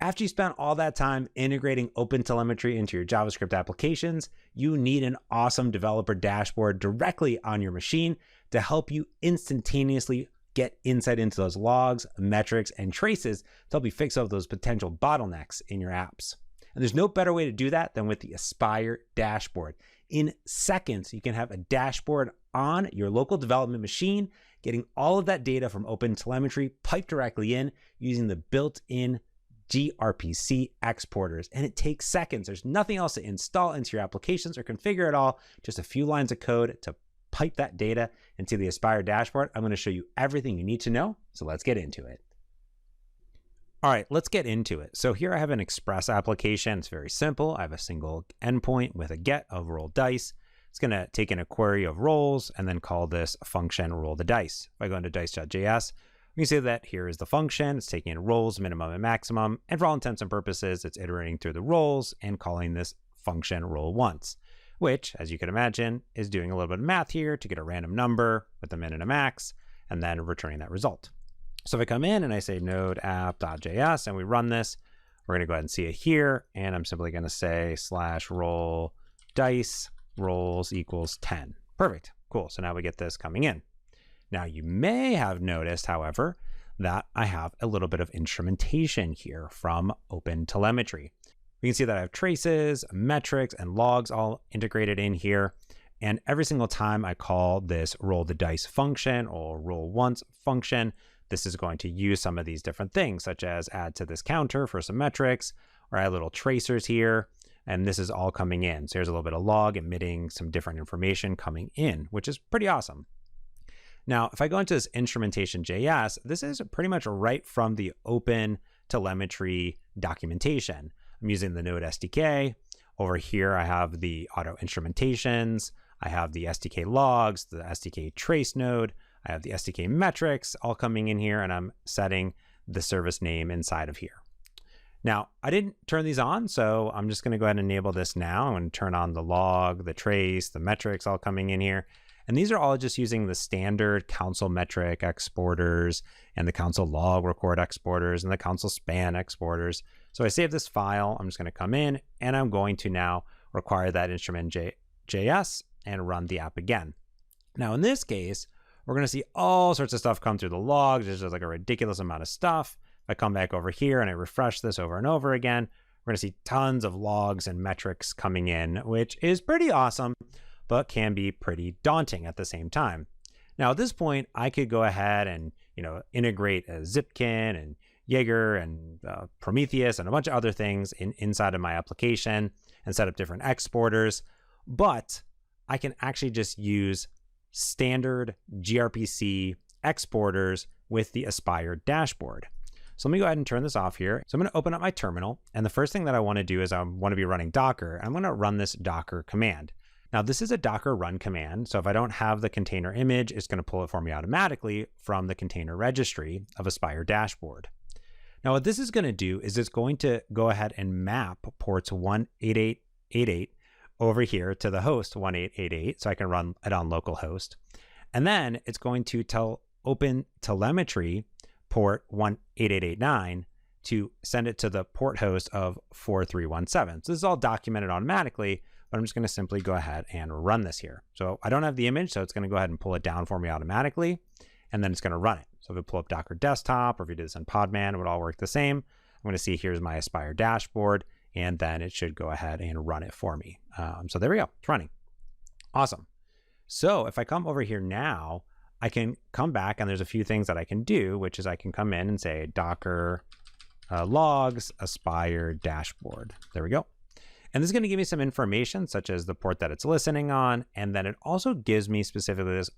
After you spend all that time integrating OpenTelemetry into your JavaScript applications, you need an awesome developer dashboard directly on your machine to help you instantaneously get insight into those logs, metrics, and traces to help you fix up those potential bottlenecks in your apps. And there's no better way to do that than with the Aspire dashboard. In seconds, you can have a dashboard on your local development machine, getting all of that data from OpenTelemetry piped directly in using the built-in gRPC exporters, and it takes seconds. There's nothing else to install into your applications or configure at all, just a few lines of code to pipe that data into the Aspire dashboard. I'm going to show you everything you need to know, so let's get into it. All right, let's get into it. So here I have an Express application. It's very simple. I have a single endpoint with a get of roll dice. It's going to take in a query of rolls and then call this function roll the dice. If I go into dice.js, we can see that here is the function. It's taking in rolls, minimum and maximum. And for all intents and purposes, it's iterating through the rolls and calling this function roll once, which, as you can imagine, is doing a little bit of math here to get a random number with a min and a max, and then returning that result. So if I come in and I say node app.js and we run this, we're going to go ahead and see it here. And I'm simply going to say /roll dice rolls equals 10. Perfect. Cool. So now we get this coming in. Now you may have noticed, however, that I have a little bit of instrumentation here from OpenTelemetry. We can see that I have traces, metrics, and logs all integrated in here. And every single time I call this roll the dice function or roll once function, this is going to use some of these different things, such as add to this counter for some metrics, or add little tracers here. And this is all coming in. So here's a little bit of log emitting some different information coming in, which is pretty awesome. Now, if I go into this instrumentation.js, this is pretty much right from the OpenTelemetry documentation. I'm using the Node SDK. Over here, I have the auto instrumentations. I have the SDK logs, the SDK trace node. I have the SDK metrics all coming in here, and I'm setting the service name inside of here. Now, I didn't turn these on, so I'm just going to go ahead and enable this now. I'm going to turn on the log, the trace, the metrics all coming in here. And these are all just using the standard console metric exporters and the console log record exporters and the console span exporters. So I save this file. I'm just going to come in and I'm going to now require that instrument.js and run the app again. Now, in this case, we're going to see all sorts of stuff come through the logs. There's just like a ridiculous amount of stuff. If I come back over here and I refresh this over and over again, we're going to see tons of logs and metrics coming in, which is pretty awesome, but can be pretty daunting at the same time. Now, at this point, I could go ahead and integrate a Zipkin and Jaeger and Prometheus and a bunch of other things inside of my application and set up different exporters, but I can actually just use standard gRPC exporters with the Aspire dashboard. So let me go ahead and turn this off here. So I'm going to open up my terminal, and the first thing that I want to do is I want to be running Docker. I'm going to run this Docker command. Now, this is a Docker run command, so if I don't have the container image, it's going to pull it for me automatically from the container registry of Aspire dashboard. Now, what this is going to do is it's going to go ahead and map ports 18888 over here to the host 1888, so I can run it on localhost. And then it's going to tell OpenTelemetry port 18889 to send it to the port host of 4317. So this is all documented automatically, but I'm just going to simply go ahead and run this here. So I don't have the image, so it's going to go ahead and pull it down for me automatically, and then it's going to run it. So if we pull up Docker Desktop, or if you do this in Podman, it would all work the same. I'm going to see here's my Aspire dashboard, and then it should go ahead and run it for me. So there we go, it's running. Awesome. So if I come over here now, I can come back, and there's a few things that I can do, which is I can come in and say Docker logs Aspire dashboard. There we go. And this is going to give me some information, such as the port that it's listening on. And then it also gives me specifically this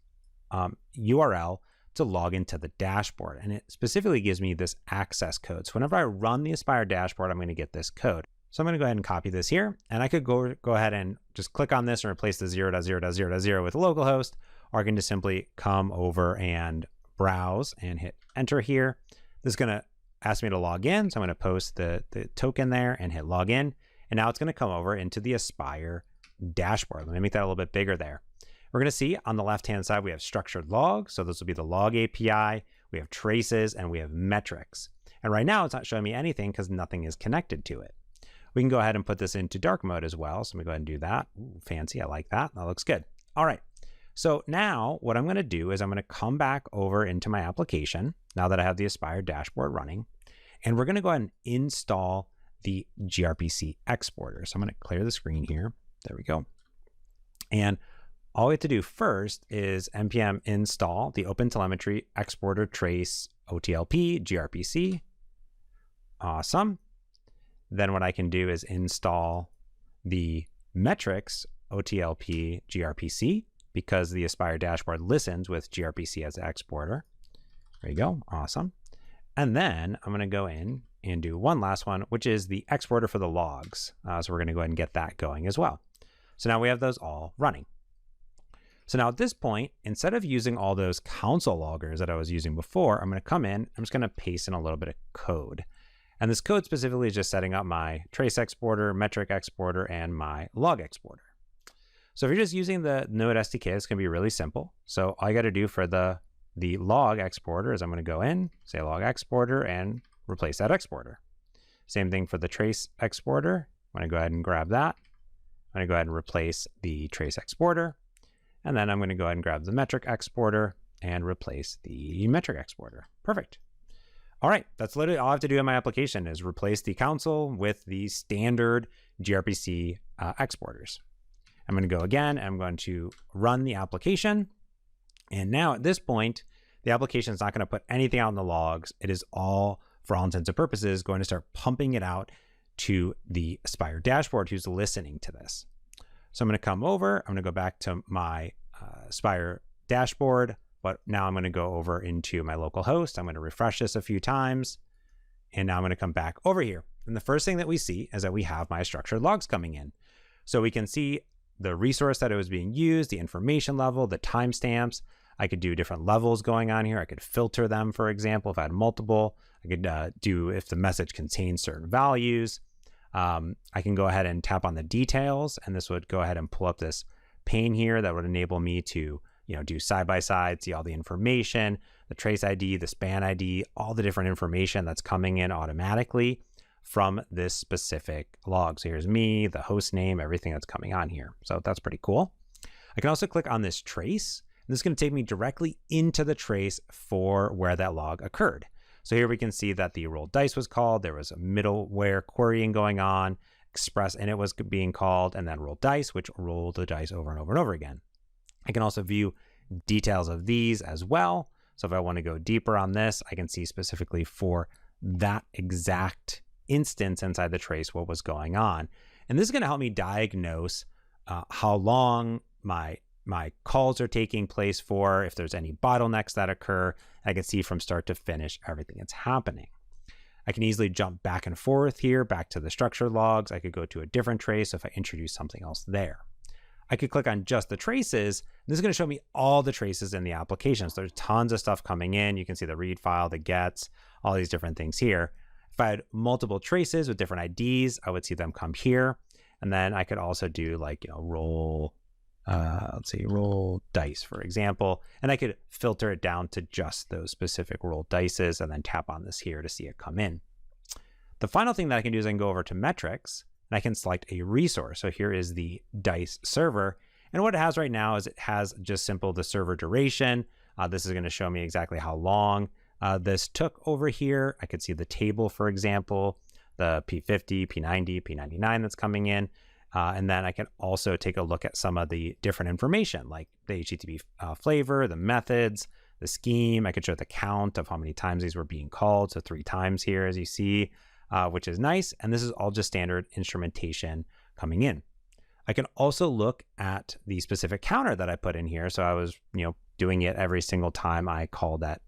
URL to log into the dashboard. And it specifically gives me this access code. So whenever I run the Aspire dashboard, I'm going to get this code. So I'm going to go ahead and copy this here. And I could go ahead and just click on this and replace the 0.0.0.0 with localhost. Or I can just simply come over and browse and hit enter here. This is going to ask me to log in. So I'm going to post the token there and hit log in. And now it's going to come over into the Aspire dashboard. Let me make that a little bit bigger there. We're going to see on the left-hand side, we have structured logs. So this will be the log API. We have traces and we have metrics. And right now it's not showing me anything because nothing is connected to it. We can go ahead and put this into dark mode as well. So let me go ahead and do that. Ooh, fancy, I like that. That looks good. All right. So now what I'm going to do is I'm going to come back over into my application now that I have the Aspire dashboard running, and we're going to go ahead and install the gRPC exporter. So I'm going to clear the screen here. There we go. And all we have to do first is npm install the OpenTelemetry exporter trace OTLP gRPC. Awesome. Then what I can do is install the metrics OTLP gRPC, because the Aspire dashboard listens with gRPC as the exporter. There you go. Awesome. And then I'm going to go in and do one last one, which is the exporter for the logs. So we're going to go ahead and get that going as well. So now we have those all running. So now at this point, instead of using all those console loggers that I was using before, I'm going to come in, I'm just going to paste in a little bit of code. And this code specifically is just setting up my trace exporter, metric exporter, and my log exporter. So if you're just using the Node SDK, it's going to be really simple. So all you got to do for the log exporter is I'm going to go in, say log exporter, and replace that exporter. Same thing for the trace exporter. I'm going to go ahead and grab that. I'm going to go ahead and replace the trace exporter. And then I'm going to go ahead and grab the metric exporter and replace the metric exporter. Perfect. All right, that's literally all I have to do in my application is replace the console with the standard gRPC exporters. I'm going to go again, I'm going to run the application. And now at this point, the application is not going to put anything out in the logs. It is all, for all intents and purposes, going to start pumping it out to the Aspire dashboard who's listening to this. So I'm going to come over, I'm going to go back to my Aspire dashboard, but now I'm going to go over into my local host. I'm going to refresh this a few times. And now I'm going to come back over here. And the first thing that we see is that we have my structured logs coming in. So we can see the resource that it was being used, the information level, the timestamps. I could do different levels going on here. I could filter them, for example, if I had multiple. I could do if the message contains certain values. I can go ahead and tap on the details, and this would go ahead and pull up this pane here that would enable me to do side by side, see all the information, the trace ID, the span ID, all the different information that's coming in automatically from this specific log. So here's me, the host name, everything that's coming on here. So that's pretty cool. I can also click on this trace, and this is going to take me directly into the trace for where that log occurred. So here we can see that the roll dice was called. There was a middleware querying going on, express init was being called, and then roll dice, which rolled the dice over and over and over again. I can also view details of these as well. So if I want to go deeper on this, I can see specifically for that exact instance inside the trace what was going on. And this is going to help me diagnose how long my calls are taking place for, if there's any bottlenecks that occur. I can see from start to finish everything that's happening. I can easily jump back and forth here, back to the structured logs. I could go to a different trace if I introduce something else there. I could click on just the traces. And this is going to show me all the traces in the application. So there's tons of stuff coming in. You can see the read file, the gets, all these different things here. If I had multiple traces with different IDs, I would see them come here. And then I could also do like, roll, let's see, roll dice, for example. And I could filter it down to just those specific roll dices and then tap on this here to see it come in. The final thing that I can do is I can go over to metrics and I can select a resource. So here is the dice server. And what it has right now is it has just simple the server duration. This is going to show me exactly how long this took over here. I could see the table, for example, the P50, P90, P99 that's coming in. And then I can also take a look at some of the different information like the HTTP flavor, the methods, the scheme. I could show the count of how many times these were being called. So 3 times here, as you see, which is nice. And this is all just standard instrumentation coming in. I can also look at the specific counter that I put in here. So I was, doing it every single time I called that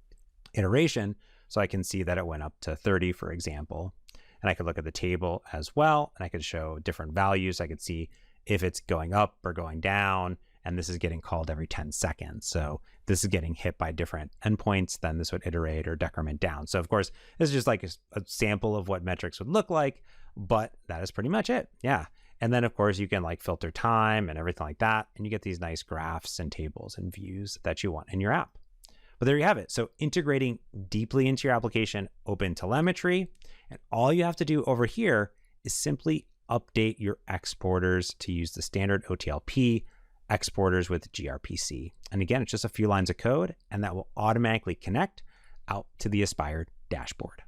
iteration. So I can see that it went up to 30, for example. And I could look at the table as well, and I could show different values. I could see if it's going up or going down, and this is getting called every 10 seconds. So this is getting hit by different endpoints, then this would iterate or decrement down. So of course, this is just like a sample of what metrics would look like, but that is pretty much it. Yeah. And then of course you can like filter time and everything like that. And you get these nice graphs and tables and views that you want in your app. But there you have it. So integrating deeply into your application, OpenTelemetry, and all you have to do over here is simply update your exporters to use the standard OTLP exporters with gRPC. And again, it's just a few lines of code, and that will automatically connect out to the Aspire dashboard.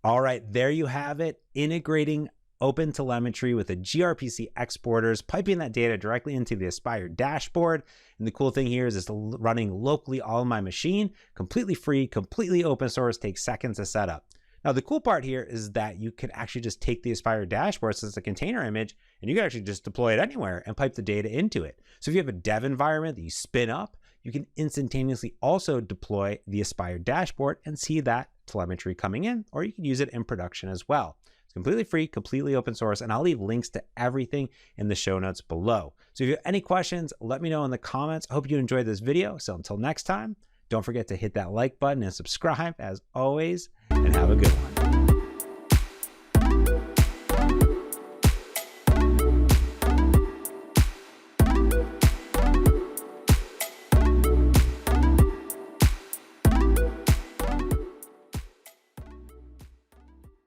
All right, there you have it, integrating OpenTelemetry with the gRPC exporters, piping that data directly into the Aspire dashboard. And the cool thing here is it's running locally on my machine, completely free, completely open source, takes seconds to set up. Now, the cool part here is that you can actually just take the Aspire dashboard, so it's a container image, and you can actually just deploy it anywhere and pipe the data into it. So if you have a dev environment that you spin up, you can instantaneously also deploy the Aspire dashboard and see that telemetry coming in, or you can use it in production as well. It's completely free, completely open source, and I'll leave links to everything in the show notes below. So if you have any questions, let me know in the comments. I hope you enjoyed this video. So until next time, don't forget to hit that like button and subscribe as always, and have a good one.